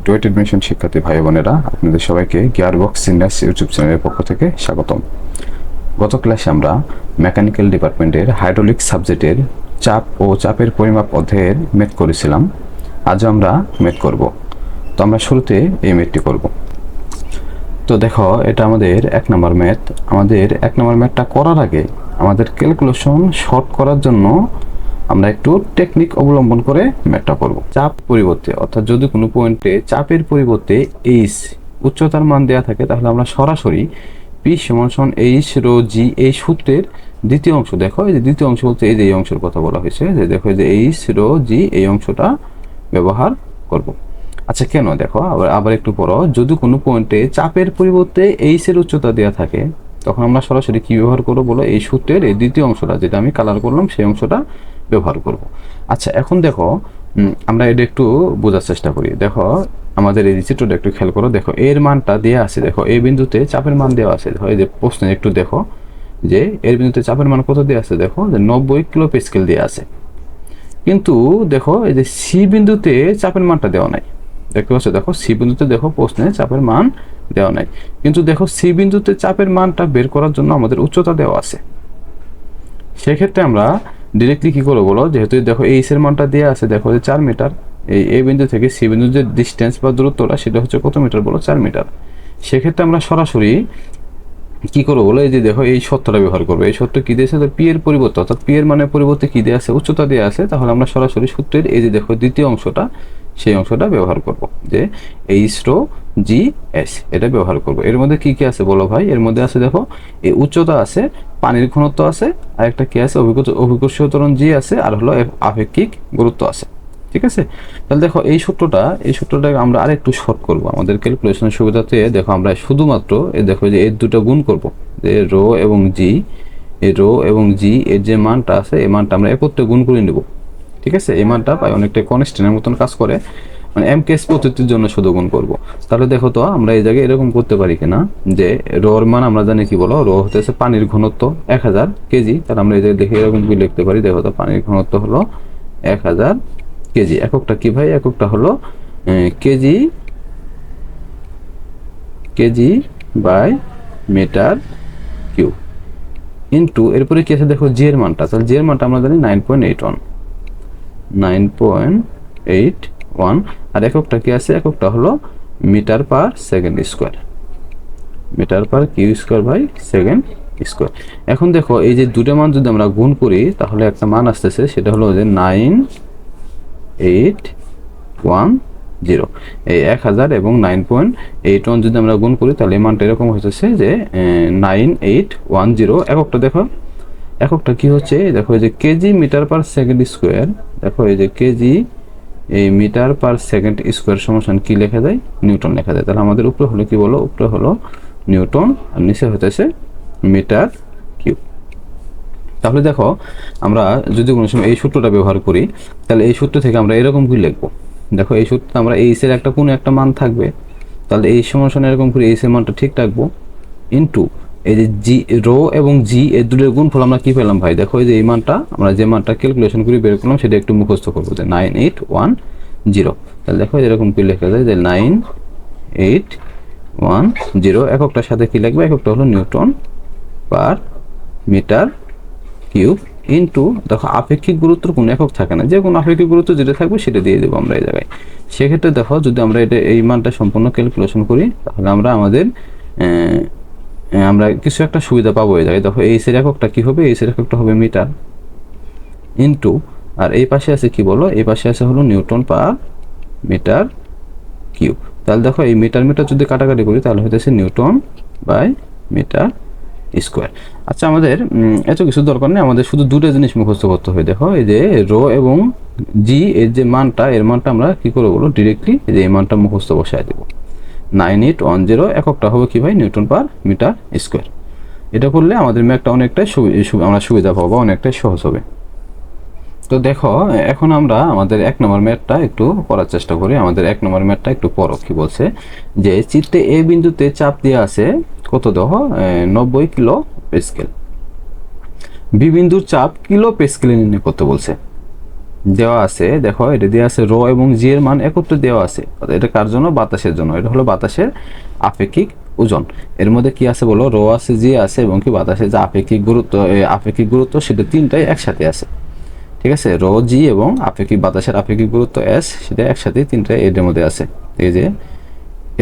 Duet admission শিক্ষার্থী ভাই বোনেরা, আপনাদের সবাইকে গিয়ারবক্স সিনিয়র্স ইউটিউব চ্যানেলের পক্ষ থেকে স্বাগতম। গত ক্লাসে আমরা মেকানিক্যাল ডিপার্টমেন্টের হাইড্রোলিক সাবজেক্টের চাপ ও চাপের পরিমাপ অধ্যায়ের ম্যাথ করেছিলাম। আজও আমরা ম্যাথ করব। তো আমরা শুরুতে এই ম্যাথটি করব। তো দেখো, এটা আমাদের 1 নম্বর ম্যাথ। আমাদের 1 নম্বর ম্যাথটা করার আগে আমাদের ক্যালকুলেশন শর্ট করার জন্য আমরা একটু টেকনিক অবলম্বন করে ম্যাথটা করব। চাপ পরিবর্তে, অর্থাৎ যদি কোনো পয়েন্টে চাপের পরিবর্তে এইচ উচ্চতার মান দেওয়া থাকে, তাহলে আমরা সরাসরি পি সমান এইচ রো জি এই সূত্রের দ্বিতীয় অংশ, দেখো এই যে দ্বিতীয় অংশ বলতে এই যে এই অংশের কথা বলা হয়েছে, যে দেখো এই যে এইচ রো জি এই অংশটা ব্যবহার করব। আচ্ছা, কেন? দেখো আবার একটু পড়ো। যদি কোনো পয়েন্টে চাপের পরিবর্তে এইচ এর উচ্চতা দেওয়া থাকে, তখন আমরা সরাসরি কি ব্যবহার করবো বলো? এই সূত্রের এই দ্বিতীয় অংশটা, যেটা আমি কালার করলাম, সেই অংশটা ব্যবহার করব। আচ্ছা, এখন দেখো আমরা এটা একটু বোঝার চেষ্টা করি। দেখো আমাদের এই চিত্রটা একটু খেয়াল করো। দেখো এর মানটা দেওয়া আছে, দেখো এই বিন্দুতে চাপের মান দেওয়া আছে। দেখো এই যে প্রশ্নে একটু দেখো যে এর বিন্দুতে চাপের মান কত দেওয়া আছে, দেখো যে 90 কিলো প্যাসকেল দেওয়া আছে। কিন্তু দেখো এই যে সি বিন্দুতে চাপের মানটা দেওয়া নাই। দেখতে পাচ্ছ? দেখো সি বিন্দুতে দেখো প্রশ্নে চাপের মান দেওয়া নাই, কিন্তু দেখো সি বিন্দুতে চাপের মানটা বের করার জন্য আমাদের উচ্চতা দেওয়া আছে। সেক্ষেত্রে আমরা ডিরেক্টলি কি করবো বলো? যেহেতু দেখো এইচ এর মানটা দেওয়া আছে, দেখো যে 4 মিটার, এই বিন্দু থেকে সি বিন্দুর যে ডিস্টেন্স বা দূরত্বটা, সেটা হচ্ছে কত মিটার বলো? 4 মিটার। সেক্ষেত্রে আমরা সরাসরি কি করবো বলো? এই যে দেখো এই সত্যটা ব্যবহার করবো। এই সত্য কি দিয়েছে? তো পি এর পরিবর্তে, অর্থাৎ পি এর মানের পরিবর্তে কি দেওয়া আছে? উচ্চতা দেওয়া আছে। তাহলে আমরা সরাসরি সূত্রের এই যে দেখো দ্বিতীয় অংশটা, সেই অংশটা ব্যবহার করব, যে এইচ রো জি এস, এটা ব্যবহার করব। এর মধ্যে কি কি আছে বলো ভাই? এর মধ্যে আছে দেখো এই উচ্চতা আছে, পানির ঘনত্ব আছে, আর একটা কি আছে? অভিকর্ষীয় ত্বরণ জি আছে, আর হলো আপেক্ষিক গুরুত্ব আছে। ঠিক আছে? তাহলে দেখো এই সূত্রটা আমরা আরেকটু শর্ট করব আমাদের ক্যালকুলেশনের সুবিধাতে। দেখো আমরা শুধুমাত্র দেখো যে এর দুটো গুণ করব, যে রো এবং জি, এই রো এবং জি এর যে মানটা আছে, এই মানটা আমরা একত্রে গুণ করে নেব। ঠিক আছে? এই মানটা পাই অনেকটা কনস্ট্যান্টের মতন কাজ করে, মানে এমকেএস পদ্ধতির জন্য শুধু গুণ করব। তাহলে দেখো তো আমরা এই জায়গায় এরকম করতে পারি কিনা, যে রোর মান আমরা জানি কি বলো? রো হতেছে পানির ঘনত্ব 1000 কেজি। তাহলে আমরা এই জায়গায় দেখে এরকম কি লিখতে পারি? দেখো তো পানির ঘনত্ব হলো 1000 কেজি। এককটা কি ভাই? এককটা হলো KG, KG by metre cube, into এরপরে কি আছে দেখো জি এর মানটা। তাহলে জি এর মানটা আমরা জানি 9.81, 9.81। আর এককটা কি আছে? এককটা হলো metre per second square, metre per cube square by second square. এখন দেখো এই যে দুটো মান যদি আমরা গুণ করি, তাহলে একটা মান আসতেছে, সেটা হলো যে 9.810। এই 1000 এবং 9.81 যদি আমরা গুণ করি, তাহলে এই মানটা এরকম হচ্ছে যে 9810। এককটা দেখো, এককটা কি হচ্ছে? দেখো এই যে KG metre per second square. দেখো এই যে কেজি এই মিটার পার সেকেন্ড স্কোয়ার সমান কি লেখা যায়? নিউটন লেখা যায়। তাহলে আমাদের উপরে হলো কি বলো? উপরে হলো নিউটন, আর নিচে হতেছে মিটার কিউব। তাহলে দেখো আমরা যদি কোনো সময় এই সূত্রটা ব্যবহার করি, তাহলে এই সূত্র থেকে আমরা এরকম কি লিখবো? দেখো এই সূত্রে আমরা এইচ এর একটা কোনো একটা মান থাকবে, তাহলে এই সমান এরকম করে এইচ এর মানটা ঠিক রাখবো, ইন্টু এই যে জি রো এবং জি এর দুটোর গুণফল আমরা কি পেলাম ভাই? দেখো এই যে এই মানটা আমরা যে মানটা ক্যালকুলেশন করে বের করলাম, সেটা একটু মুখস্থ করবো, যে 9810। তাহলে দেখো এরকম কি লেখা যায়, যে 9810। এককটার সাথে কি লাগবে? এককটা হলো newton per metre cube, into দেখো আপেক্ষিক গুরুত্বের কোনো একক থাকে না, যে কোনো আপেক্ষিক গুরুত্ব যেটা থাকবে সেটা দিয়ে দেবো আমরা এই জায়গায়। সেক্ষেত্রে দেখো যদি আমরা এটা এই মানটা সম্পূর্ণ ক্যালকুলেশন করি, তাহলে আমরা কিছু একটা সুবিধা পাবো এই জায়গায়। দেখো এইচ এর এককটা কি হবে? এইচ এর এককটা হবে মিটার, ইন্টু আর এই পাশে আছে কি বলো? এই পাশে আছে হলো নিউটন পার মিটার কিউব। তাহলে দেখো এই মিটার মিটার যদি কাটাকাটি করি, তাহলে হইতেছে নিউটন বাই মিটার স্কোয়ার। আচ্ছা, আমাদের এত কিছু দরকার নেই, আমাদের শুধু দুটো জিনিস মুখস্থ করতে হবে। দেখো এই যে রো এবং জি এর যে মানটা, এর মানটা আমরা কি করবো বলো? ডিরেক্টলি এই যে এই মানটা মুখস্থ বসায় দেবো, 9810। এককটা হবে কি ভাই? Newton per metre square. এটা করলে আমাদের ম্যাথটা অনেকটাই আমরা সুবিধা পাবো, অনেকটাই সহজ হবে। তো দেখো এখন আমরা আমাদের 1 নম্বর ম্যাথটা একটু করার চেষ্টা করি। আমাদের 1 নম্বর ম্যাথটা একটু পড়ো। কি বলছে? যে চিত্রে এ বিন্দুতে চাপ দেওয়া আছে কত? দেখো 90 কিলো প্যাসকেল। বি বিন্দুর চাপ কিলো প্যাসকেলে নির্ণয় করতে বলছে। দেওয়া আছে, দেখো এটা দেওয়া আছে রো এবং জি এর মান একত্রে দেওয়া আছে। এটা কার জন্য? বাতাসের জন্য। এটা হলো বাতাসের আপেক্ষিক ওজন। এর মধ্যে কি আছে বলো? রো আছে, জি আছে এবং কি বাতাসের যে আপেক্ষিক গুরুত্ব সেটা তিনটাই একসাথে আছে। ঠিক আছে, রো জি এবং বাতাসের আপেক্ষিক গুরুত্ব এস, সেটা একসাথে তিনটাই এর মধ্যে আছে, এই যে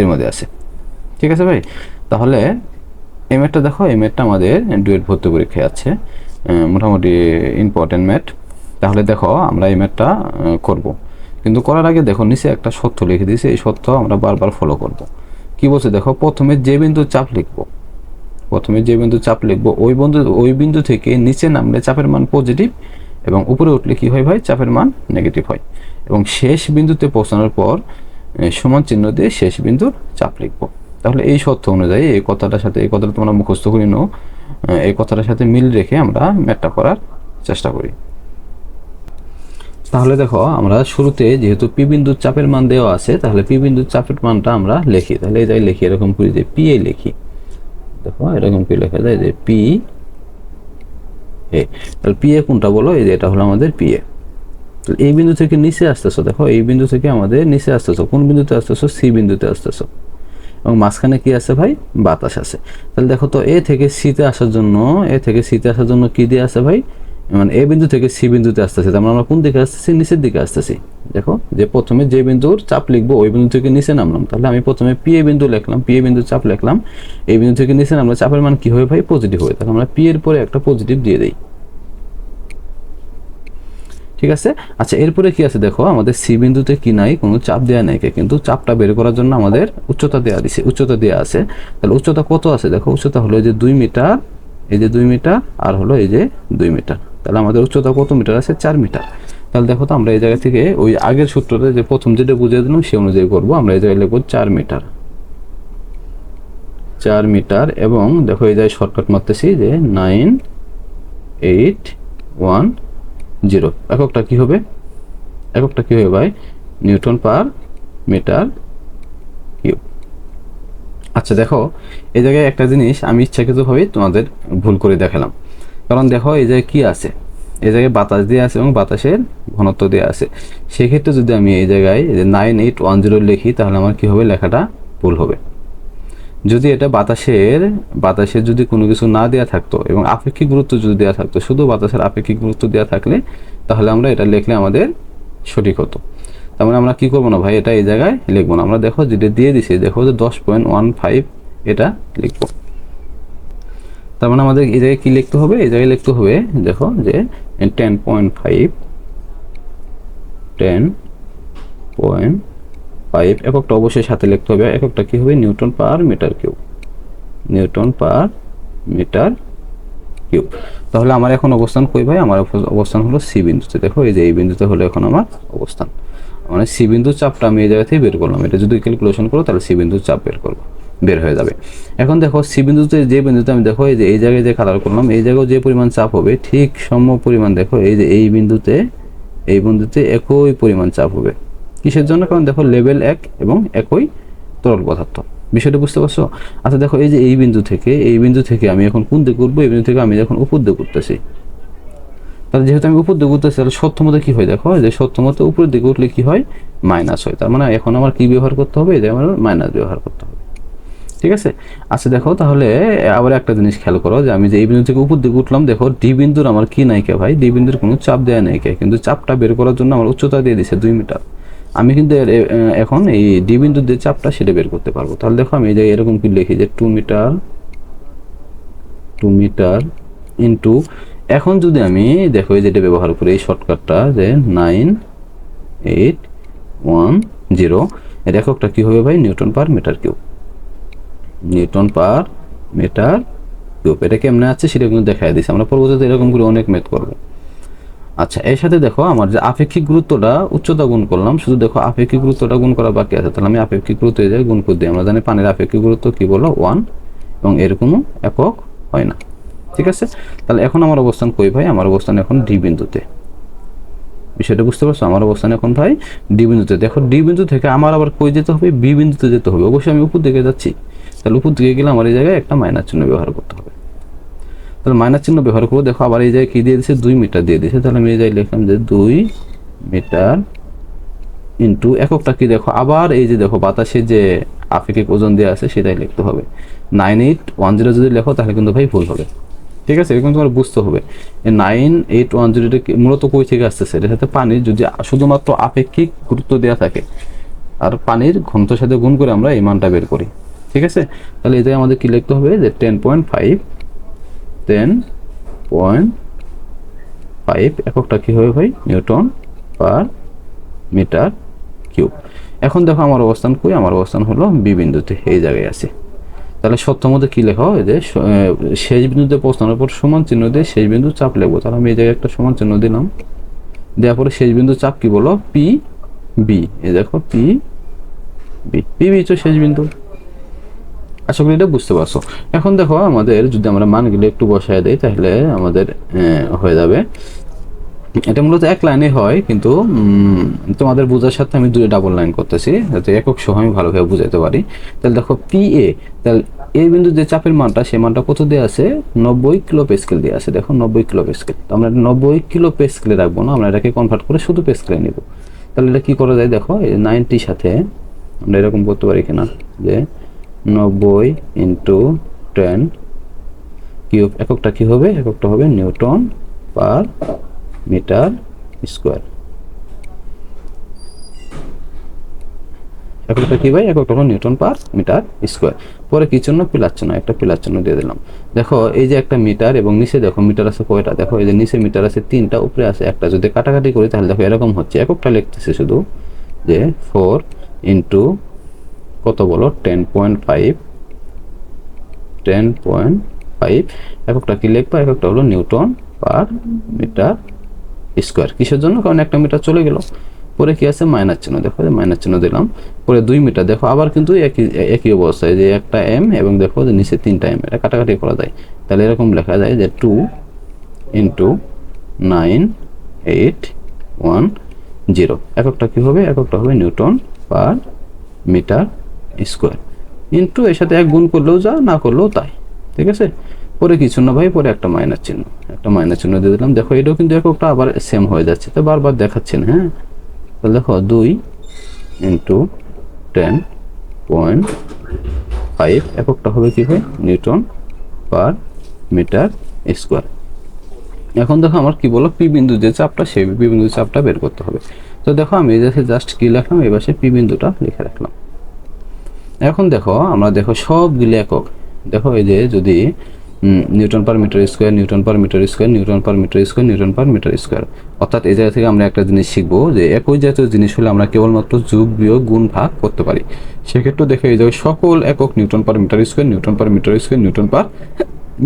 এর মধ্যে আছে। ঠিক আছে ভাই, তাহলে এই ম্যাথটা দেখো, এই ম্যাথটা আমাদের ডুয়েট ভর্তি পরীক্ষায় আছে, মোটামুটি ইম্পর্টেন্ট ম্যাথ। তাহলে দেখো আমরা এই ম্যাথটা করব, কিন্তু করার আগে দেখো নিচে একটা সত্য লিখে দিয়েছি, এই সত্য আমরা বারবার ফলো করব। কি বলছে দেখো, প্রথমে যে বিন্দু চাপ লিখবো, ওই বিন্দু থেকে নিচে নামলে চাপের মান পজিটিভ এবং উপরে উঠলে কি হয় ভাই? চাপের মান নেগেটিভ হয়। এবং শেষ বিন্দুতে পৌঁছানোর পর সমান চিহ্ন দিয়ে শেষ বিন্দুর চাপ লিখবো। তাহলে এই সত্য অনুযায়ী এই কথাটা তোমরা মুখস্থ করে নাও, এই কথাটার সাথে মিল রেখে আমরা ম্যাথটা করার চেষ্টা করি। তাহলে দেখো আমরা শুরুতে যেহেতু পি বিন্দুর চাপের মান দেওয়া আছে, তাহলে পি বিন্দুর চাপের মানটা আমরা লিখি। তাহলে এই জায়গায় লিখি, এরকম করে যে পি এ লিখি। দেখো এরকম করে লেখা যায় যে পি এ। তাহলে পি এ কোনটা বলো? এই যে এটা হলো আমাদের পি এ। তাহলে এই বিন্দু থেকে নিচে আসতেছো, দেখো এই বিন্দু থেকে আমাদের নিচে আসতেছো, কোন বিন্দুতে আসতেছো? সি বিন্দুতে আসতেছো, এবং মাঝখানে কি আছে ভাই? বাতাস আছে। তাহলে দেখো তো এ থেকে সিতে আসার জন্য কি দিয়ে আছে ভাই? মানে এ বিন্দু থেকে সি বিন্দুতে আসতেছে, তার মানে আমরা কোন দিকে আসতেছি? নিচের দিকে আসতেছি। দেখো যে প্রথমে যে বিন্দুর চাপ লিখবো ওই বিন্দু থেকে নিচে নামলাম, তাহলে আমি প্রথমে পি এ বিন্দু লিখলাম, পি এ বিন্দুর চাপ লিখলাম, এই বিন্দু থেকে নিচে নামলে চাপের মান কি হবে ভাই? পজিটিভ হবে। তাহলে আমরা পি এর পরে একটা পজিটিভ দিয়ে দেই। ঠিক আছে, আচ্ছা এরপরে কি আছে দেখো, আমাদের সি বিন্দুতে কি নাই? কোনো চাপ দেওয়া নাই, কিন্তু চাপটা বের করার জন্য আমাদের উচ্চতা দেওয়া আছে। তাহলে উচ্চতা কত আছে? দেখো উচ্চতা হলো এই যে 2 মিটার, এই যে 2 মিটার, আর হলো এই যে 2 মিটার। তাহলে আমাদের উচ্চতা কত মিটার আছে? 4 মিটার। তাহলে দেখো তো আমরা এই জায়গা থেকে ওই আগের সূত্রটা যে প্রথম যেটা বুঝিয়ে দিলাম সে অনুযায়ী করবো। আমরা এই জায়গায় লিখবো 4 মিটার, 4 মিটার, এবং দেখো এই জায়গায় শর্টকাট মারতেছি যে 9810। এককটা কি হবে? ভাই? Newton per metre cube. আচ্ছা দেখো এই জায়গায় একটা জিনিস আমি ইচ্ছাকৃতভাবে তোমাদের ভুল করে দেখালাম, কারণ দেখো এই জায়গায় কি আছে? এই জায়গায় বাতাস দিয়ে আছে এবং বাতাসের ঘনত্ব দেওয়া আছে। সেক্ষেত্রে যদি আমি এই জায়গায় 9810 লিখি, তাহলে আমার কি হবে? লেখাটা ভুল হবে। যদি এটা বাতাসের যদি কোনো কিছু না দেওয়া থাকতো এবং আপেক্ষিক গুরুত্ব যদি দেওয়া থাকতো, শুধু বাতাসের আপেক্ষিক গুরুত্ব দেওয়া থাকলে, তাহলে আমরা এটা লিখলে আমাদের সঠিক হতো। তার মানে আমরা কি করবো না ভাই? এটা এই জায়গায় লিখবো না। আমরা দেখো যেটা দিয়ে দিছি, দেখো যে 10.15 এটা লিখবো। তার মানে আমাদের এই জায়গায় কি লিখতে হবে? এই জায়গায় লিখতে হবে দেখো যে 10.5 এককটা অবশ্যই সাথে লিখতে হবে। এককটা কি হবে? Newton per metre cube. তাহলে আমার এখন অবস্থান কই ভাই? আমার অবস্থান হলো সি বিন্দুতে। দেখো এই যে এই বিন্দুতে হলো এখন আমার অবস্থান, মানে সি বিন্দুর চাপটা আমি এই জায়গা থেকে বের করলাম। এটা যদি ক্যালকুলেশন করো তাহলে সি বিন্দুর চাপ বের হয়ে যাবে। এখন দেখো সি বিন্দুতে যে বিন্দুতে আমি দেখো এই যে এই জায়গায় যে কালার করলাম, এই জায়গায় যে পরিমাণ চাপ হবে ঠিক সম পরিমাণ, দেখো এই যে এই বিন্দুতে একই পরিমাণ চাপ হবে। কিসের জন্য? কারণ দেখো লেভেল এক এবং একই তরল পদার্থ। বিষয়টা বুঝতে পারছো? আচ্ছা দেখো এই যে এই বিন্দু থেকে আমি এখন কোন দিকে উঠবো? এই বিন্দু থেকে আমি যখন উপর দিকে উঠতেছি, তাহলে যেহেতু আমি উপর দিকে উঠতেছি, তাহলে সত্য মতো কি হয়? দেখো যে সত্য মতো উপরের দিকে উঠলে কি হয়? মাইনাস হয়। তার মানে এখন আমার কি ব্যবহার করতে হবে? এই যে আমার মাইনাস ব্যবহার করতে হবে। ঠিক আছে, আচ্ছা দেখো তাহলে আবার একটা জিনিস খেয়াল করো, যে আমি যে এই বিন্দু থেকে উপর দিকে উঠলাম, দেখো ডি বিন্দুর আমার কি নাই কে ভাই? ডি বিন্দুর কোনো চাপ দেওয়া নাই কে, কিন্তু চাপটা বের করার জন্য আমার উচ্চতা দিয়ে দিছে 2 মিটার। আমি কিন্তু এখন এই ডি বিন্দুর যে চাপটা সেটা বের করতে পারবো। তাহলে দেখো আমি এই যে এরকম কি লিখি যে 2 মিটার ইন্টু, এখন যদি আমি দেখো এই যেটা ব্যবহার করি এই শর্টকাটটা যে 9810, এর এককটা কি হবে ভাই? Newton per metre cube. এটা কেমনে আছে সেটা কিন্তু দেখাই দিচ্ছে। আমরা পরবর্তীতে এরকম করে অনেক ম্যাথ করবো। আচ্ছা এর সাথে দেখো আমার যে আপেক্ষিক গুরুত্বটা উচ্চতা গুণ করলাম, শুধু দেখো আপেক্ষিক গুরুত্বটা গুণ করা বাকি আছে। তাহলে আমি আপেক্ষিক গুরুত্ব এই জায়গায় গুণ করে দিই। আমরা জানি পানির আপেক্ষিক গুরুত্ব কি বলো? 1, এবং এর কোনো একক হয় না। ঠিক আছে, তাহলে এখন আমার অবস্থান কই ভাই? আমার অবস্থান এখন ডি বিন্দুতে। বিষয়টা বুঝতে পারছো? আমার অবস্থান এখন ভাই ডি বিন্দুতে। দেখো ডি বিন্দু থেকে আমার আবার কই যেতে হবে? বি বিন্দুতে যেতে হবে। অবশ্যই আমি উপর দিকে যাচ্ছি, তাহলে উপর দিকে গেলে আমার এই জায়গায় একটা মাইনাস চিহ্ন ব্যবহার করতে হবে। তাহলে মাইনাস চিহ্ন ব্যবহার করবো। দেখো আবার এই জায়গায় কি দিয়ে দিয়েছে? 2 মিটার দিয়ে দিয়েছে। তাহলে আমি এই জায়গায় লিখলাম যে 2 মিটার ইন্টু এককটা কি দেখো, আবার এই যে দেখো বাতাসে যে আপেক্ষিক ওজন দেওয়া আছে সেটাই লিখতে হবে। 9810 যদি লেখো তাহলে কিন্তু ভাই ভুল হবে, ঠিক আছে? এরকম তোমার বুঝতে হবে 9810টা মূলত কই থেকে আসতেছে, এটার সাথে পানির যদি শুধুমাত্র আপেক্ষিক গুরুত্ব দেওয়া থাকে আর পানির ঘনত্বের সাথে গুণ করে আমরা এই মানটা বের করি, ঠিক আছে? তাহলে এটাই আমাদের কি লিখতে হবে যে 10.5 এককটা কি হবে ভাই, নিউটন পার মিটার কিউব। এখন দেখো আমার অবস্থান কই, আমার অবস্থান হলো বি বিন্দুতে, এই জায়গায় আছে। তাহলে সত্যর মধ্যে কি লেখা হয় যে শেষ বিন্দুতে পৌঁছানোর পর সমান চিহ্ন দিয়ে শেষ বিন্দু চাপ লিখবো। তাহলে আমি এই জায়গায় একটা সমান চিহ্ন দিলাম, দেওয়ার পরে শেষ বিন্দু চাপ কি বলো, পি বি। এই দেখো পি বি, পি বি তো শেষ বিন্দু। আশা করি এটা বুঝতে পারছো। এখন দেখো আমাদের যদি আমরা মানগুলো একটু বসায় দেই তাহলে আমাদের হয়ে যাবে। এটা মূলত এক লাইনে হয়, কিন্তু তোমাদের বোঝার সাথে আমি দুটো ডাবল লাইন করতেছি যাতে একক সহ আমি ভালোভাবে বুঝাইতে পারি। তাহলে দেখো পি এ, তাহলে এই বিন্দু যে চাপের মানটা, সেই মানটা কত দেওয়া আছে, 90 কিলো পেস্কেল দেওয়া আছে। দেখো 90 কিলো পেস্কেল, তো আমরা 90 কিলো পেস্কেলে রাখবো না, আমরা এটাকে কনভার্ট করে শুধু পেস্কেলে নেব। তাহলে এটা কি করা যায় দেখো, এই 90 সাথে আমরা এরকম করতে পারি কিনা যে 90 ইন্টু 10 কিউব, এককটা কি হবে, এককটা হবে নিউটন পার মিটার স্কোয়ার। এককটা কি ভাই, এককটা হলো নিউটন পার মিটার স্কোয়ার। পরে কি চিহ্ন, প্লাস চিহ্ন, একটা প্লাস চিহ্ন দিয়ে দিলাম। দেখো এই যে একটা মিটার এবং নিচে দেখো মিটার আছে কয়টা, দেখো এই যে নিচে মিটার আছে 3টা, উপরে আছে একটা। যদি কাটাকাটি করি তাহলে দেখো এরকম হচ্ছে, এককটা লিখতেছে শুধু যে 4 ইন্টু কত বলো 10.5 এককটা কি লিখবা, এককটা হলো নিউটন পার মিটার স্কোয়ার। কিসের জন্য, কারণ একটা মিটার চলে গেল। পরে কি আছে, মাইনাস চিহ্ন, দেখো মাইনাস চিহ্ন দিলাম। পরে 2 মিটার, দেখো আবার কিন্তু একই অবস্থায় যে একটা এম এবং দেখো যে নিচে 3টা এম, এটা কাটাকাটি করা যায়। তাহলে এরকম লেখা যায় যে 2 ইন্টু 9810, এককটা কি হবে, এককটা হবে newton per metre square. Into এর সাথে এক গুণ করলেও যা, না করলেও তাই, ঠিক আছে? পরে কিছু না ভাই, পরে একটা মাইনাস চিহ্ন, একটা মাইনাস চিহ্ন দিয়ে দিলাম। দেখো এটাও কিন্তু এককটা আবার সেম হয়ে যাচ্ছে, তো বারবার দেখাচ্ছি না, হ্যাঁ? তাহলে দেখো 2 ইন্টু 10.5 এককটা হবে কি ভাই, নিউটন পার মিটার স্কোয়ার। এখন দেখো আমার কি বলো, পি বিন্দু যে চাপটা, সেই পি বিন্দু চাপটা বের করতে হবে। তো দেখো আমি এই জাস্ট কি লিখলাম, এবার সে পি বিন্দুটা লিখে রাখলাম। এখন দেখো আমরা দেখো সবগুলো একক, দেখো এই যে যদি newton per metre square, newton per metre square, newton per metre square, newton per metre square, অর্থাৎ এই জায়গা থেকে আমরা একটা জিনিস শিখবো যে একই জাতীয় জিনিস হলে আমরা কেবলমাত্র যোগ বিয়োগ গুণ ভাগ করতে পারি। সেক্ষেত্রে দেখো এই জায়গায় সকল একক newton per metre square, newton per metre square, newton per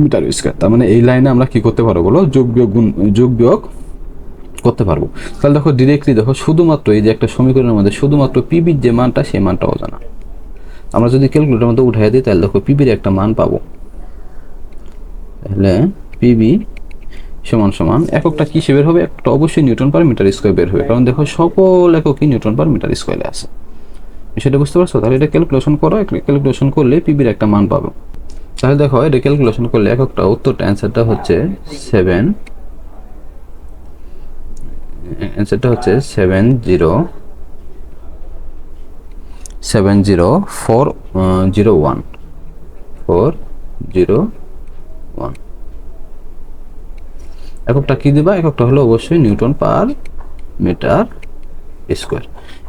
metre square. তার মানে এই লাইনে আমরা কি করতে পারবো বলো, যোগ বিয়োগ গুণ, যোগ বিয়োগ করতে পারবো। তাহলে দেখো ডিরেক্টলি দেখো শুধুমাত্র এই যে একটা সমীকরণের মধ্যে শুধুমাত্র পিবির যে মানটা, সেই মানটা অজানা। আমরা যদি ক্যালকুলেটরের মধ্যে উঠাই দিই তাহলে দেখো পিবির একটা মান পাবো। তাহলে পিবি সমান সমান এককটা কি বের হবে, একটা অবশ্যই নিউটন পার মিটার স্কোয়ার বের হবে, কারণ দেখো সকল এককই নিউটন পার মিটার স্কোয়ারে আছে। সেটা বুঝতে পারছো? তাহলে এটা ক্যালকুলেশন করো, ক্যালকুলেশন করলে পিবির একটা মান পাবো। তাহলে দেখো এটা ক্যালকুলেশন করলে এককটা উত্তরটা অ্যান্সারটা হচ্ছে 70401 এককটা কি দিবা, এককটা হলো অবশ্যই নিউটন পার মিটার স্কোয়ার।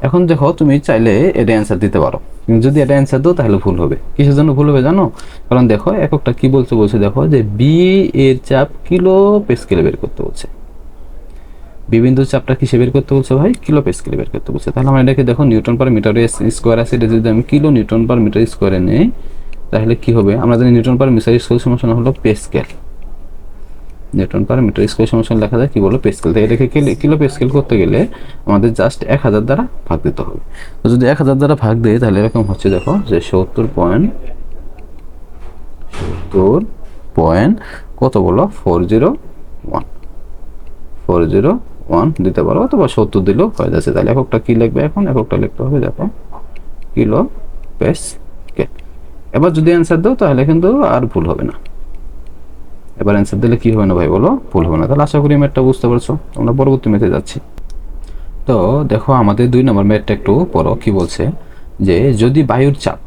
এখন দেখো তুমি চাইলে এটা অ্যান্সার দিতে পারো, কিন্তু যদি এটা অ্যান্সার দাও তাহলে ভুল হবে। কিসের জন্য ভুল হবে জানো? কারণ দেখো এককটা কি বলছে দেখো যে বি এর চাপ কিলো পেস্কেলে বের করতে বলছে। বি বিন্দুর চাপটা কিসে বের করতে বলছে ভাই, কিলো পেস্কেলে বের করতে বলছে। তাহলে আমরা এটাকে দেখো নিউটন পার মিটার স্কোয়ার আছে, এটা যদি আমি কিলো নিউটন পার মিটার স্কোয়ারে নেই তাহলে কি হবে, আমরা জানি নিউটন পার মিটার স্কোয়ার সমান হলো pascal. Newton per metre square সমান লেখা যায় কি বলো, পেস্কেল। তাই এটাকে কিলো পেস্কেল করতে গেলে আমাদের জাস্ট 1000 দ্বারা ভাগ দিতে হবে। তো যদি 1000 দ্বারা ভাগ দেয় তাহলে এরকম হচ্ছে দেখো যে 70 কত বলো 401 দিতে পারো, অথবা 70 দিলেও হয়ে যাচ্ছে। তাহলে এককটা কি লিখবে, এখন এককটা লিখতে হবে দেখো কিলো পেস্কেল। এবার যদি অ্যান্সার দাও তাহলে কিন্তু আর ভুল হবে না। এবার অ্যান্সার দিলে কি হবে না ভাই বলো, ভুল হবে না। তাহলে আশা করি ম্যাথটা বুঝতে পারছো। আমরা পরবর্তী ম্যাথে যাচ্ছি। তো দেখো আমাদের 2 নম্বর ম্যাথটা একটু পড়ো কি বলছে, যে যদি বায়ুর চাপ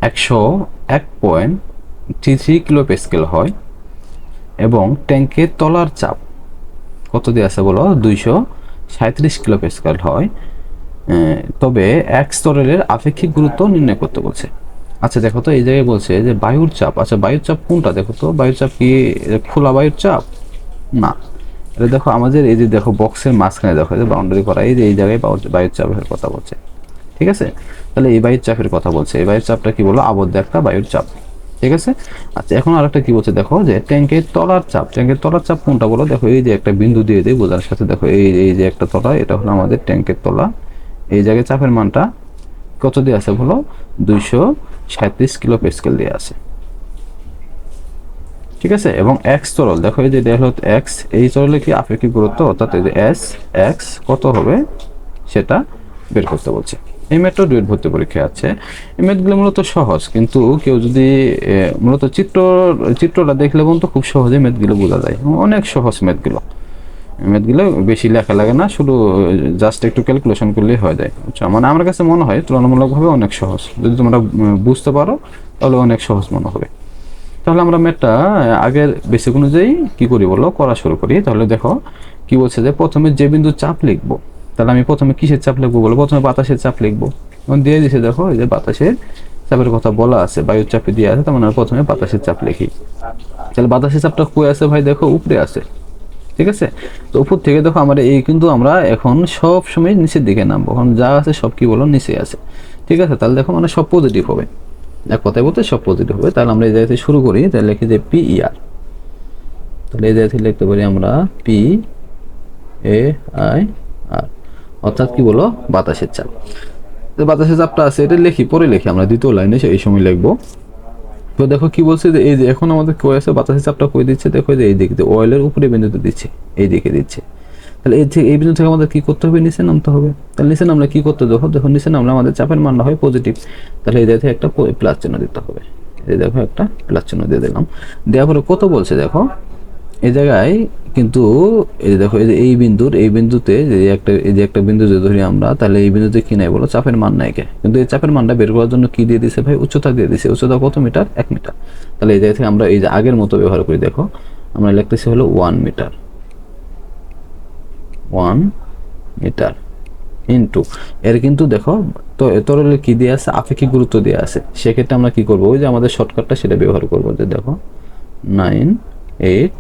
101.33 কিলো প্যাসকেল হয় এবং ট্যাঙ্কের তলার চাপ কত দিয়ে আছে বলো 237 কিলো প্যাসকেল হয়, তবে এক স্তরের আপেক্ষিক গুরুত্ব নির্ণয় করতে বলছে। আচ্ছা দেখো তো এই জায়গায় বলছে যে বায়ুর চাপ, আচ্ছা বায়ুর চাপ কোনটা দেখো তো, বায়ুর চাপ কি খোলা বায়ুর চাপ? না, এটা দেখো আমাদের এই যে দেখো বক্সের মাঝখানে দেখো যে বাউন্ডারি করা, এই যে এই জায়গায় বায়ুর চাপের কথা বলছে, ঠিক আছে? তাহলে এই বায়ুর চাপের কথা বলছে, এই বায়ুর চাপটা কি বলো আবদ্ধ একটা বায়ুর চাপ, ঠিক আছে? আচ্ছা এখন আরেকটা কি বলছে দেখো, যে ট্যাঙ্কের তলার চাপ, ট্যাঙ্কের তলার চাপ কোনটা বলো, দেখো এই যে একটা বিন্দু দিয়ে দিই বোঝার সাথে, দেখো এই যে একটা তলা, এটা হলো আমাদের ট্যাঙ্কের তলা, এই জায়গায় চাপের মানটা কত দিয়ে আছে বলো 237 কিলো প্যাসকেল দিয়ে আছে, ঠিক আছে? এবং এক্স তরল দেখো এই যে এটা হলো এক্স, এই তরলে কি আপেক্ষিক গুরুত্ব অর্থাৎ এই যে এস এক্স কত হবে সেটা বের করতে বলছে। এই ম্যাথটা ডুয়েট ভর্তি পরীক্ষায় আছে। এই ম্যাথগুলো মূলত সহজ, কিন্তু কেউ যদি মূলত চিত্রটা দেখলে বলতো খুব সহজে ম্যাথগুলো বোঝা যায়, অনেক সহজ ম্যাথগুলো, ম্যাথগুলো বেশি লেখা লাগে না, শুধু জাস্ট একটু ক্যালকুলেশন করলেই হয়ে যায়, বুঝছো? মানে আমার কাছে মনে হয় তুলনামূলকভাবে অনেক সহজ, যদি তোমরা বুঝতে পারো তাহলে অনেক সহজ মনে হবে। তাহলে আমরা ম্যাথটা আগের বেসিক অনুযায়ী কি করি বলো করা শুরু করি। তাহলে দেখো কি বলছে, যে প্রথমে যে বিন্দু চাপ লিখবো, তাহলে আমি প্রথমে কিসের চাপ লিখবো বলো, প্রথমে বাতাসের চাপ লিখবো, দিয়ে দিছে দেখো এই যে বাতাসের চাপের কথা বলা আছে, বায়ুর চাপে দিয়ে আছে, তার মানে প্রথমে বাতাসের চাপ লিখি। তাহলে বাতাসের চাপটা কই আছে ভাই, দেখো উপরে আছে, ঠিক আছে? তো উপর থেকে দেখো আমরা এই কিন্তু আমরা এখন সব সময় নিচের দিকে নামবো, কারণ যা আছে সব কি বলো নিচে আছে, ঠিক আছে? তাহলে দেখো মানে সব পজিটিভ হবে, এক কথায় বলতে সব পজিটিভ হবে। তাহলে আমরা এই জায়গা থেকে শুরু করি, তাহলে লিখি যে পি ই আর, তাহলে এই জায়গা থেকে লিখতে পারি আমরা পি এ আই আর, অর্থাৎ কি বলো বাতাসের চাপ। বাতাসের চাপটা আছে এটা লিখি, পরে লিখি আমরা দ্বিতীয় লাইনে এই সময় লিখবো। তো দেখো কি বলছে, যে এই যে এখন আমাদের কই আছে বাতাসের চাপটা কই দিচ্ছে, দেখো যে এই দিক দিয়ে অয়েলের উপরে বিন্দুতে দিচ্ছে, এই দিকে দিচ্ছে। তাহলে এই বিন্দু থেকে আমাদের কি করতে হবে, নিচে নামতে হবে। তাহলে নিচে নামলে কি করতে দেখো, দেখো নিচে নামলে আমাদের চাপের মানটা হয় পজিটিভ, তাহলে এই জায়গা থেকে একটা প্লাস চিহ্ন দিতে হবে, এই দেখো একটা প্লাস চিহ্ন দিয়ে দিলাম। দেওয়ার পরে কত বলছে দেখো এই জায়গায় কিন্তু, এই দেখো এই যে এই বিন্দুতে এই যে একটা বিন্দু যদি ধরি আমরা, তাহলে এই বিন্দুতে কি নাই বলো চাপের মান নাই কে, কিন্তু এই চাপের মানটা বের করার জন্য কি দিয়ে দিছে ভাই, উচ্চতা দিয়ে দিছে। উচ্চতা কত মিটার, 1 মিটার। তাহলে এই জায়গা থেকে আমরা এই যে আগের মতো ব্যবহার করি, দেখো আমরা লিখতেছি হলো 1 মিটার, 1 মিটার ইন্টু এর কিন্তু দেখো তো তরলে কি দিয়ে আছে, আপেক্ষিক গুরুত্ব দিয়ে আছে। সেক্ষেত্রে আমরা কি করবো, ওই যে আমাদের শর্টকাটটা সেটা ব্যবহার করবো, যে দেখো 9810,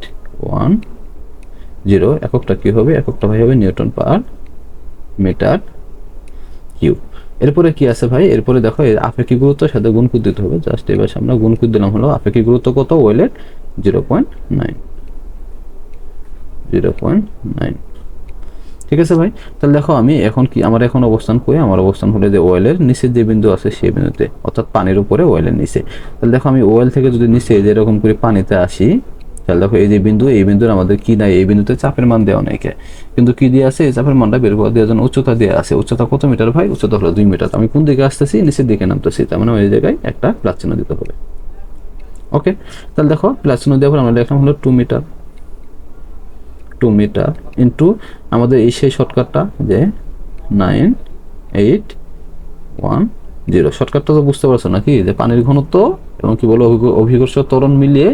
এককটা কি হবে, এককটা ভাই হবে নিউটন পার মিটার কিউব। এরপরে কি আছে ভাই, এরপরে দেখো এর আপেক্ষিক গুরুত্বের সাথে গুণফল দিতে হবে, জাস্ট এবার আমরা গুণফল দিলাম হলো আপেক্ষিক গুরুত্ব কত, ওয়েলের 0.9, 0.9, ঠিক আছে ভাই? তাহলে দেখো আমি এখন কি, আমার এখন অবস্থান কই, আমার অবস্থান হলো যে ওয়েলের নিচে যে বিন্দু আছে সেই বিন্দুতে, অর্থাৎ পানির উপরে ওয়েলের নিচে। তাহলে দেখো আমি ওয়েল থেকে যদি নিচে যেরকম করে পানিতে আসি, তাহলে দেখো এই যে বিন্দু, এই বিন্দুর আমাদের কি নাই, এই বিন্দুতে চাপের মান দেওয়া নাই, কিন্তু কি দিয়ে আছে, এই চাপের মানটা বের করে দেওয়ার জন্য উচ্চতা দিয়ে আছে। উচ্চতা কত মিটার ভাই, উচ্চতা হলো 2 মিটার। আমি কোন দিকে আসতেছি, নিচের দিকে নামতেছি, তার মানে ওই জায়গায় একটা প্লাস চিহ্ন দিতে হবে। ওকে, তাহলে দেখো প্লাস চিহ্ন দেওয়ার পর আমরা লিখলাম হলো 2 মিটার, 2 মিটার ইন্টু আমাদের এই সেই শর্টকাটটা যে 9810। শর্টকাটটা তো বুঝতে পারছো নাকি, যে পানির ঘনত্ব এবং কি বলো অভিকর্ষ ত্বরণ মিলিয়ে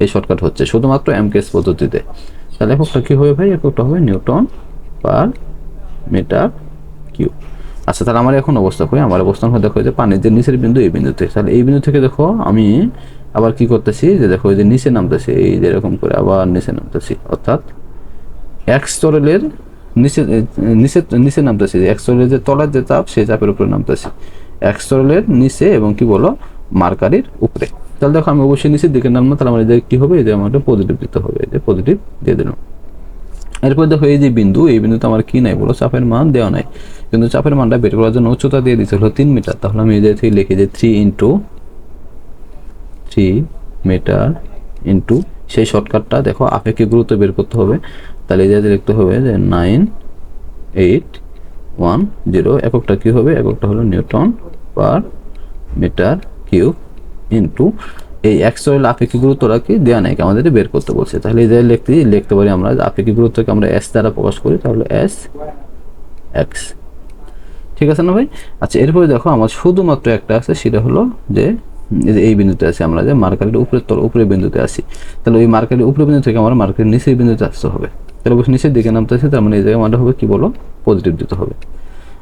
এই শর্টকাট হচ্ছে শুধুমাত্র এমকেএস পদ্ধতিতে। তাহলে এককটা কি হবে ভাই, এককটা হবে নিউটন পার মিটার কিউব। আচ্ছা তাহলে আমার এখন অবস্থা কই, আমার অবস্থান হয়ে দেখো যে পানির যে নিচের বিন্দু এই বিন্দুতে, তাহলে এই বিন্দু থেকে দেখো আমি আবার কি করতেছি, যে দেখো এই যে নিচে নামতেছি, এই যে এরকম করে আবার নিচে নামতেছি, অর্থাৎ এক স্তরের নিচে নিচে নিচে নামতেছি, এক স্তরের যে তলার যে চাপ সেই চাপের উপরে নামতেছি, এক স্তরের নিচে এবং কি বলো মার্কারির উপরে। তাহলে দেখো আমি অবশ্যই নিচের দিকে নামবো, তাহলে আমার এদের কি হবে, এই যে আমাকে পজিটিভ দিতে হবে, এই যে পজিটিভ দিয়ে দিলাম। এরপর দেখো এই যে বিন্দু, এই বিন্দুতে আমার কি নাই বলো চাপের মান দেওয়া নাই, কিন্তু চাপের মানটা বের করার জন্য উচ্চতা দিয়ে দিতে হলো 3 মিটার। তাহলে আমি এই যে থেকে লিখি যে 3 মিটার ইন্টু সেই শর্টকাটটা দেখো আপেক্ষিক গুরুত্ব বের করতে হবে। তাহলে এই যে লিখতে হবে যে 9810, এককটা কি হবে, এককটা হলো newton per metre cube into এই এক্সেল আপেক্ষিক গুরুত্বটা কি দেওয়া নাই, আমাদের বের করতে বলছে। তাহলে এই যে লিখতে পারি আমরা আপেক্ষিক গুরুত্বকে আমরা এস দ্বারা প্রকাশ করি, তাহলে এস এক্স। ঠিক আছে না ভাই? আচ্ছা, এরপরে দেখো আমার শুধুমাত্র একটা আছে, সেটা হলো যে এই বিন্দুতে আছে, আমরা যে মার্কারের উপরের বিন্দুতে আছি, তাহলে ওই মার্কারের উপরের বিন্দু থেকে আমার মার্কারের নিচের বিন্দুতে আসতে হবে। তাহলে অবশ্যই নিচের দিকে নামতেছে, তার মানে এই জায়গায় মানটা হবে কি বলো, পজিটিভ দিতে হবে।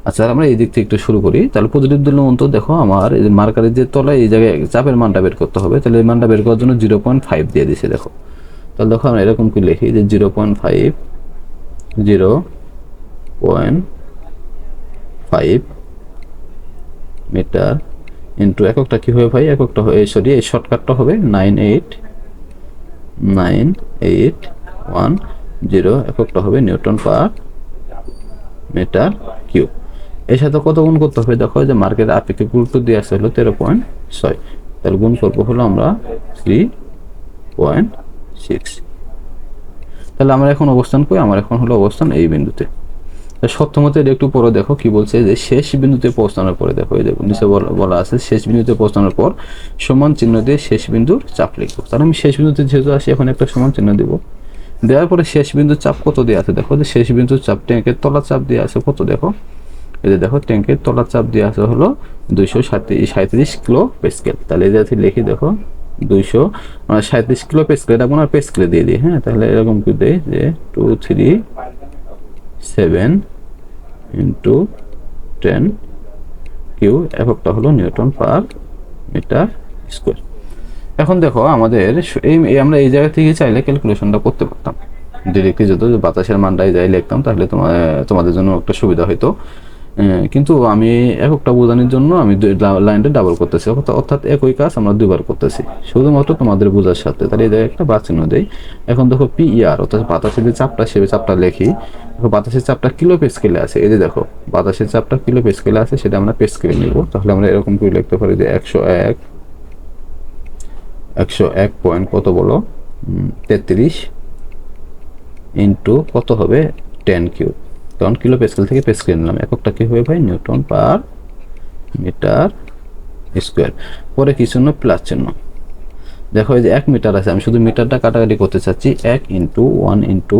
আচ্ছা, আমরা এই দিক থেকে একটু শুরু করি। তাহলে পজিটিভ দিলে অন্তত দেখো আমার এই মার্কারের যে তলায় এই জায়গায় চাপের মানটা বের করতে হবে, তাহলে এই মানটা বের করার জন্য 0.5 দিয়ে দিছে দেখো। তাহলে দেখো আমরা এরকম কি লিখি যে 0.5 মিটার ইন্টু এককটা কি হবে ভাই, এককটা সরি এই শর্টকাটটা হবে 9810, এককটা হবে নিউটন পার মিটার কিউব। এর সাথে কত গুণ করতে হবে দেখো, যে মার্কের আপেক্ষিক গুরুত্ব দিয়ে আসছে হলো 13.6, তাহলে গুণ করবো হলো আমরা 3.6। তাহলে আমরা এখন অবস্থান করি, আমার এখন হলো অবস্থান এই বিন্দুতে। সপ্তমতে একটু পরে দেখো কি বলছে, যে শেষ বিন্দুতে পৌঁছানোর পরে দেখো এই যে নিচে বলা আছে শেষ বিন্দুতে পৌঁছানোর পর সমান চিহ্ন দিয়ে শেষ বিন্দুর চাপ লিখবো। তাহলে আমি শেষ বিন্দুতে যেহেতু আসি, এখন একটা সমান চিহ্ন দিব, দেওয়ার পরে শেষ বিন্দুর চাপ কত দেওয়া আছে দেখো, যে শেষ বিন্দুর চাপ ট্যাঙ্কের তলার চাপ দিয়ে আছে কত দেখো, এই যে দেখো ট্যাঙ্কের তলার চাপ দিয়ে আছে হলো 237 কিলো প্যাসকেল। তাহলে এই যে লিখি দেখো 237 কিলো প্যাসকেল, এটা আপনার প্যাসকেলে দিয়ে দিই। হ্যাঁ, তাহলে এরকম করে দেয় যে 237 ইন্টু 10 কিউ, এককটা হলো নিউটন পার মিটার স্কোয়ার। এখন দেখো আমাদের আমরা এই জায়গা থেকে চাইলে ক্যালকুলেশনটা করতে পারতাম ডিরেক্টলি, যদি বাতাসের মানটা এই জায়গায় লিখতাম তাহলে তোমাদের জন্য একটা সুবিধা হইতো। কিন্তু আমি এককটা বোঝানোর জন্য আমি লাইনটা ডাবল করতেছি, অর্থাৎ একই কাজ আমরা দুইবার করতেছি শুধুমাত্র তোমাদের বোঝার সাথে। তাহলে এই জায়গায় একটা বা চিহ্ন দেই। এখন দেখো PER অর্থাৎ বাতাসের যে চাপটা, সে চাপটা লিখি। দেখো বাতাসের চাপটা কিলো পেসকেলে আছে, এই যে দেখো বাতাসের চাপটা কিলো পেসকেলে আছে, সেটা আমরা পেসকেলে নিব। তাহলে আমরা এরকম করে লিখতে পারি যে 101 পয়েন্ট কত বলো 33 ইন্টু কত হবে 10 কিউব, কারণ কিলো পেসকেল থেকে পেসকেল নিলাম। এককটা কি হবে ভাই, নিউটন পার মিটার স্কোয়ার। পরে কি চিহ্ন, প্লাস চিহ্ন। দেখো এই যে 1 মিটার আছে, আমি শুধু মিটারটা কাটাকাটি করতে চাচ্ছি। 1 ইন্টু 1 ইন্টু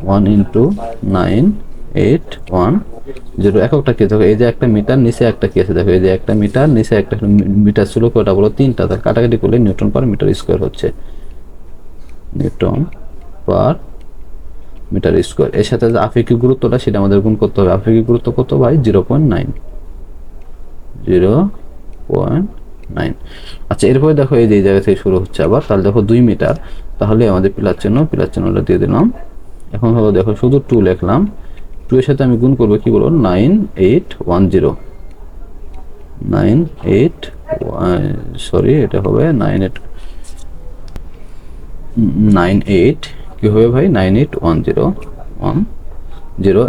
981, এককটা কি দেখো, এই যে একটা মিটার নিচে একটা কি আছে দেখো, এই যে একটা মিটার নিচে একটা মিটার ছিল কয়টা বলো, 3টা। তার কাটাকাটি করলে নিউটন পার মিটার স্কোয়ার হচ্ছে, নিউটন পার মিটার স্কোয়ার। এর সাথে যে আপেক্ষিক গুরুত্বটা, সেটা আমাদের গুণ করতে হবে। আপেক্ষিক গুরুত্ব কত ভাই, 0.9। আচ্ছা, এরপরে দেখো এই যে এই জায়গা থেকে শুরু হচ্ছে আবার। তাহলে দেখো 2 মিটার, তাহলে আমাদের প্লাস চিহ্নটা দিয়ে দিলাম। এখন হলো দেখো শুধু 2 লিখলাম, 2 এর সাথে আমি গুণ করবো কি বলো 9810, সরি এটা হবে 98 কি হবে ভাই 9810।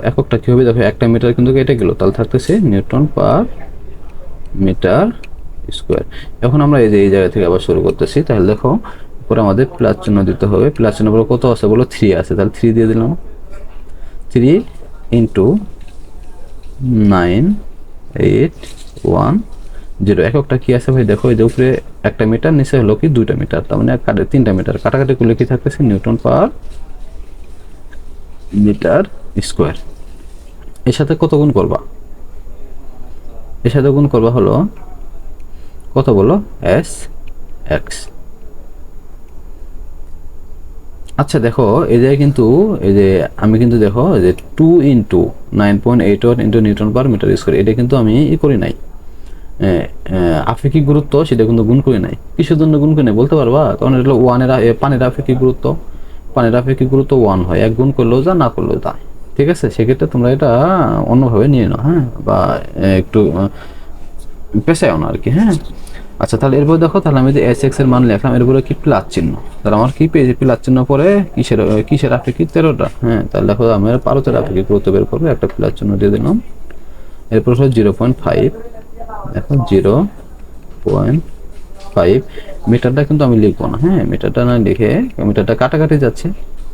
এককটা কি হবে দেখো, একটা মিটার কিন্তু কেটে গেল, তাহলে থাকতেছে নিউটন পার মিটার স্কোয়ার। এখন আমরা এই যে এই জায়গা থেকে আবার শুরু করতেছি। তাহলে দেখো পরে আমাদের প্লাস চিহ্ন দিতে হবে, প্লাস চিহ্ন পরে কত আছে বলো 3 আছে, তাহলে 3 দিয়ে দিলাম। 3 ইন্টু 9810, এককটা কি আছে ভাই দেখো, এই যে উপরে একটা মিটার, নিচে হলো কি 2টা মিটার, তার মানে 3টা মিটার। কাটাকাটি করলে কি থাকতেছে নিউটন পার মিটার স্কোয়ার। এর সাথে কত গুণ করবা, এর সাথে গুণ করবা হলো কত বলো SX। আচ্ছা দেখো এই জায়গায় কিন্তু এই যে আমি কিন্তু দেখো যে 2 into 9.81 into newton per metre square, এটা কিন্তু আমি করি নাই, আপেক্ষিক গুরুত্ব সেটা কিন্তু গুণ করি নাই। কিসের জন্য গুণ করি নাই বলতে পারবা? কারণ এটা হলো পানির আপেক্ষিক গুরুত্ব, পানির আপেক্ষিক গুরুত্ব 1 হয়, 1 গুণ করলেও যা, না করলেও তা। ঠিক আছে, সেক্ষেত্রে তোমরা এটা অন্যভাবে নিয়ে নাও, হ্যাঁ, বা একটু পেশায় না আর কি। হ্যাঁ, আচ্ছা তাহলে এরপর দেখো, তাহলে আমি যে SX এর মান লিখলাম, এরপরে কি প্লাস চিহ্ন, তাহলে আমার কি পেয়েছি প্লাস চিহ্ন পরে কিসের আপেক্ষিক 13টা। হ্যাঁ, তাহলে দেখো আমার 12টার আপেক্ষিক গুরুত্ব বের করবো, একটা প্লাস চিহ্ন দিয়ে দিলাম। এরপর হলো 0.5, দেখো 0.5 মিটারটা কিন্তু আমি লিখবো না। হ্যাঁ, মিটারটা না লিখে, মিটারটা কাটাকাটি যাচ্ছে,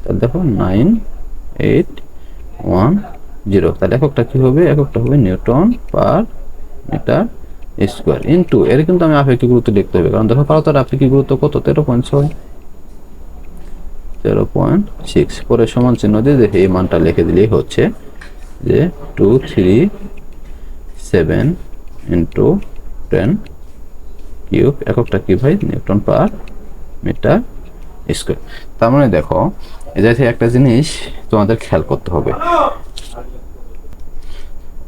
তাহলে দেখো 9810, তাহলে এককটা কি হবে, এককটা হবে newton per metre square into, এর কিন্তু আমি আপেক্ষিক গুরুত্ব লিখতে হবে, কারণ দেখো 12টার আপেক্ষিক গুরুত্ব কত 13.6। পরে সমান চিহ্ন দিয়ে দেখে এই মানটা লিখে দিলেই হচ্ছে। যে 237 ইন্টু 10 কিউব, এককটা কি ভাই? Newton per metre square. তার মানে দেখো এই জায়গা থেকে একটা জিনিস তোমাদের খেয়াল করতে হবে।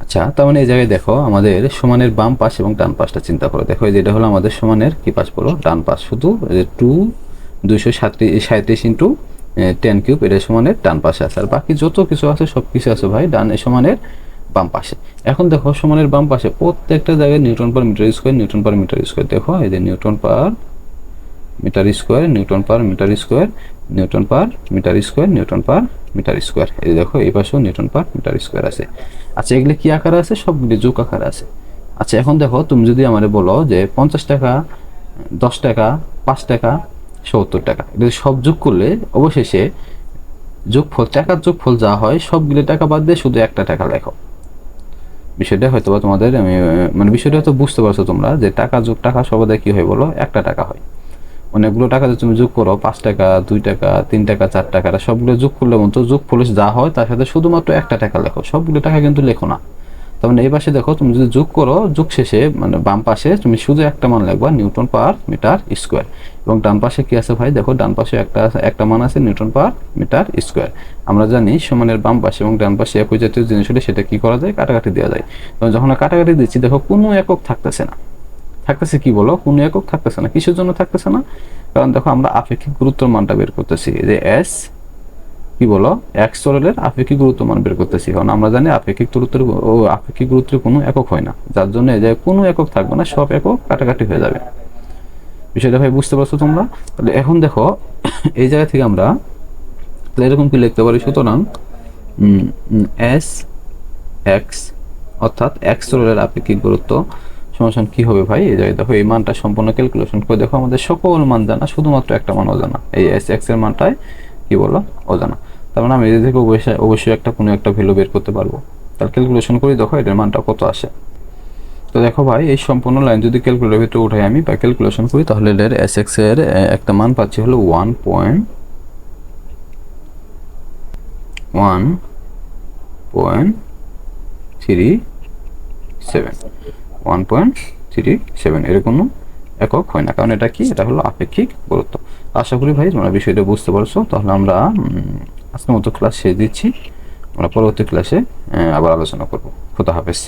আচ্ছা, তার মানে এই জায়গায় দেখো আমাদের সমানের বাম পাশ এবং ডান পাশটা চিন্তা করো। দেখো এই যেটা হলো আমাদের সমানের কি পাশ বলো? ডান পাশ। শুধু 237 ইন্টু 10 কিউব এটা সমানের ডান পাশে আছে, আর বাকি যত কিছু আছে সব কিছু আছে ভাই ডান সমানের বাম পাশে। এখন দেখো সমানের বাম পাশে প্রত্যেকটা জায়গায় newton per metre square, newton per metre square. দেখো এই যে newton per metre square, newton per metre square, newton per metre square, newton per metre square. এই দেখো এই পাশেও নিউটন পার মিটার স্কোয়ার আছে। আচ্ছা, এগুলো কি আকারে আছে? সবগুলি যোগ আকারে আছে। আচ্ছা, এখন দেখো তুমি যদি আমারে বলো যে 50 টাকা, 10 টাকা, 5 টাকা, 70 টাকা, এগুলো সব যোগ করলে অবশেষে যোগফল, টাকার যোগফল যা হয় সবগুলো টাকা বাদ দিয়ে শুধু একটা টাকা লেখো। বিষয়টা হয়তো বা তোমাদের আমি মানে বিষয়টা হয়তো বুঝতে পারছো তোমরা, যে টাকা যোগ টাকা সবাই কি হয় বলো? একটা টাকা হয়। অনেকগুলো টাকা যদি তুমি যোগ করো, 5 টাকা, 2 টাকা, 3 টাকা, 4 টাকা, সবগুলো যোগ করলে মতো যোগফল যা হয় তার সাথে শুধুমাত্র একটা টাকা লেখো, সবগুলো টাকা কিন্তু লেখো না। তার মানে এই পাশে দেখো তুমি যদি যোগ করো, যোগ শেষে মানে বাম পাশে তুমি শুধু একটা মান লিখবা নিউটন পার মিটার স্কোয়ার, এবং ডান পাশে কি আছে ভাই? দেখো ডান পাশে একটা মান আছে নিউটন পার মিটার স্কোয়ার। আমরা জানি সমানের বাম পাশে এবং ডান পাশে একই জাতীয় জিনিস হলে সেটা কি করা যায়? কাটাকাটি দেওয়া যায়। যখন কাটাকাটি দিচ্ছি দেখো কোনো একক থাকতেছে না। থাকতেছে কি বলো? কোনো একক থাকতেছে না। কিসের জন্য থাকতেছে না? কারণ দেখো আমরা আপেক্ষিক গুরুত্বের মানটা বের করতেছি, যে এস কি বলো? এক্স চলনের আপেক্ষিক গুরুত্ব মান বের করতেছি। কারণ আমরা জানি আপেক্ষিক গুরুত্বের কোনো একক হয় না, যার জন্য এই জায়গায় কোনো একক থাকবে না, সব একক কাটাকাটি হয়ে যাবে। বিষয়টা ভাই বুঝতে পারছো তোমরা? তাহলে এখন দেখো এই জায়গা থেকে আমরা এরকম কি লিখতে পারি? সুতরাং এস এক্স অর্থাৎ এক্স চলনের আপেক্ষিক গুরুত্ব সমান কি হবে ভাই? এই জায়গায় দেখো এই মানটা সম্পূর্ণ ক্যালকুলেশন করে দেখো আমাদের সকল মান জানা, শুধুমাত্র একটা মান অজানা। এই এস এক্স এর মানটাই কি বলো? অজানা। তার মানে আমি এদের থেকে অবশ্যই একটা কোনো একটা ভ্যালু বের করতে পারবো। তার ক্যালকুলেশন করে দেখো এটার মানটা কত আসে। তো দেখো ভাই এই সম্পূর্ণ লাইন যদি ক্যালকুলেটরের ভিতরে উঠাই আমি বা ক্যালকুলেশন করি, তাহলে এর এস এক্স এর একটা মান পাচ্ছি হলো 1.37 এর কোনো একক হয় না, কারণ এটা কি? এটা হলো আপেক্ষিক গুরুত্ব। আশা করি ভাই তোমরা বিষয়টা বুঝতে পারছো। তাহলে আমরা আজকের মতো ক্লাস শেষ দিচ্ছি। আমরা পরবর্তী ক্লাসে আবার আলোচনা করব। খোদা হাফেজ।